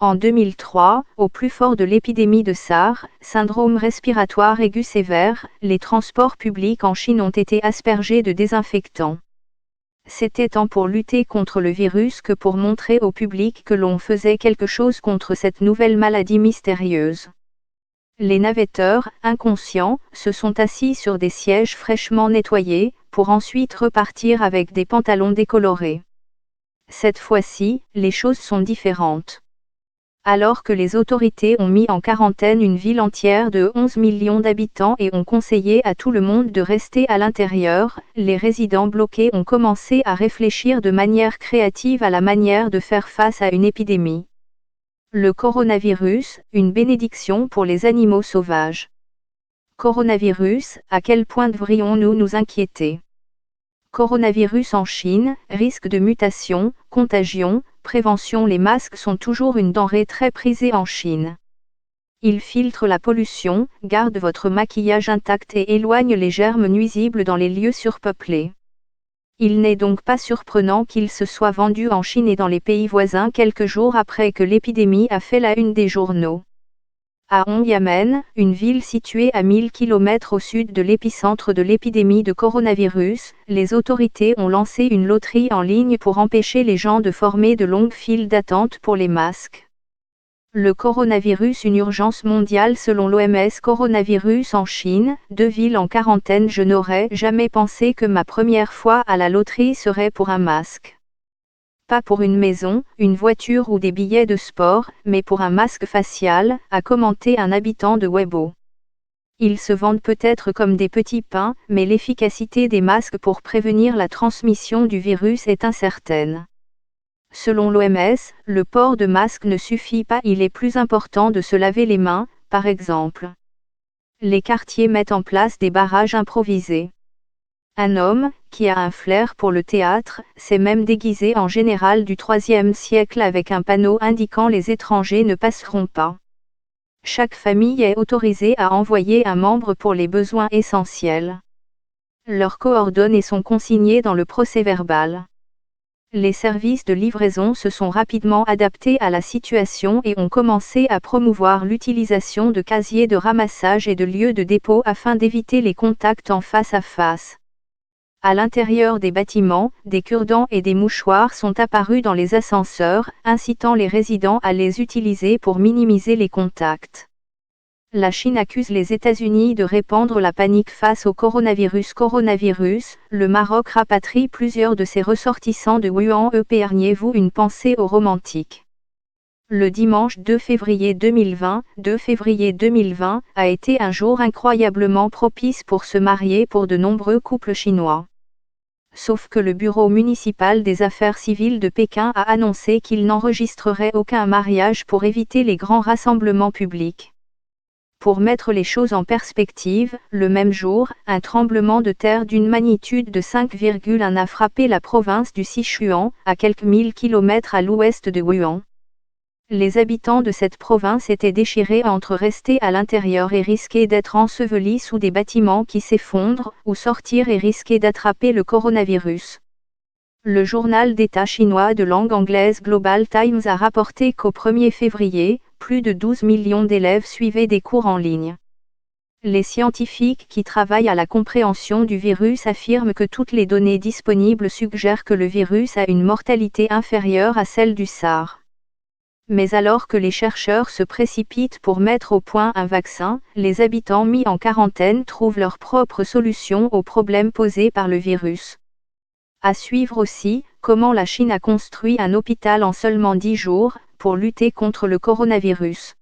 En 2003, au plus fort de l'épidémie de SARS, syndrome respiratoire aigu sévère, les transports publics en Chine ont été aspergés de désinfectants. C'était tant pour lutter contre le virus que pour montrer au public que l'on faisait quelque chose contre cette nouvelle maladie mystérieuse. Les navetteurs, inconscients, se sont assis sur des sièges fraîchement nettoyés, pour ensuite repartir avec des pantalons décolorés. Cette fois-ci, les choses sont différentes. Alors que les autorités ont mis en quarantaine une ville entière de 11 millions d'habitants et ont conseillé à tout le monde de rester à l'intérieur, les résidents bloqués ont commencé à réfléchir de manière créative à la manière de faire face à une épidémie. Le coronavirus, une bénédiction pour les animaux sauvages. Coronavirus, à quel point devrions-nous nous inquiéter ? Coronavirus en Chine, risque de mutation, contagion, prévention. Les masques sont toujours une denrée très prisée en Chine. Ils filtrent la pollution, gardent votre maquillage intact et éloignent les germes nuisibles dans les lieux surpeuplés. Il n'est donc pas surprenant qu'ils se soient vendus en Chine et dans les pays voisins quelques jours après que l'épidémie a fait la une des journaux. À Hongyamen, une ville située à 1000 km au sud de l'épicentre de l'épidémie de coronavirus, les autorités ont lancé une loterie en ligne pour empêcher les gens de former de longues files d'attente pour les masques. Le coronavirus, une urgence mondiale selon l'OMS. Coronavirus en Chine, 2 villes en quarantaine. Je n'aurais jamais pensé que ma première fois à la loterie serait pour un masque. Pas pour une maison, une voiture ou des billets de sport, mais pour un masque facial, a commenté un habitant de Weibo. Ils se vendent peut-être comme des petits pains, mais l'efficacité des masques pour prévenir la transmission du virus est incertaine. Selon l'OMS, le port de masque ne suffit pas, il est plus important de se laver les mains, par exemple. Les quartiers mettent en place des barrages improvisés. Un homme, qui a un flair pour le théâtre, s'est même déguisé en général du IIIe siècle avec un panneau indiquant les étrangers ne passeront pas. Chaque famille est autorisée à envoyer un membre pour les besoins essentiels. Leurs coordonnées sont consignées dans le procès-verbal. Les services de livraison se sont rapidement adaptés à la situation et ont commencé à promouvoir l'utilisation de casiers de ramassage et de lieux de dépôt afin d'éviter les contacts en face à face. À l'intérieur des bâtiments, des cure-dents et des mouchoirs sont apparus dans les ascenseurs, incitant les résidents à les utiliser pour minimiser les contacts. La Chine accuse les États-Unis de répandre la panique face au coronavirus. Le Maroc rapatrie plusieurs de ses ressortissants de Wuhan. Épargnez-vous une pensée aux romantiques. Le dimanche 2 février 2020 a été un jour incroyablement propice pour se marier pour de nombreux couples chinois. Sauf que le Bureau municipal des affaires civiles de Pékin a annoncé qu'il n'enregistrerait aucun mariage pour éviter les grands rassemblements publics. Pour mettre les choses en perspective, le même jour, un tremblement de terre d'une magnitude de 5,1 a frappé la province du Sichuan, à quelques 1000 km à l'ouest de Wuhan. Les habitants de cette province étaient déchirés entre rester à l'intérieur et risquer d'être ensevelis sous des bâtiments qui s'effondrent, ou sortir et risquer d'attraper le coronavirus. Le journal d'État chinois de langue anglaise Global Times a rapporté qu'au 1er février, plus de 12 millions d'élèves suivaient des cours en ligne. Les scientifiques qui travaillent à la compréhension du virus affirment que toutes les données disponibles suggèrent que le virus a une mortalité inférieure à celle du SARS. Mais alors que les chercheurs se précipitent pour mettre au point un vaccin, les habitants mis en quarantaine trouvent leur propre solution aux problèmes posés par le virus. À suivre aussi, comment la Chine a construit un hôpital en seulement 10 jours, pour lutter contre le coronavirus.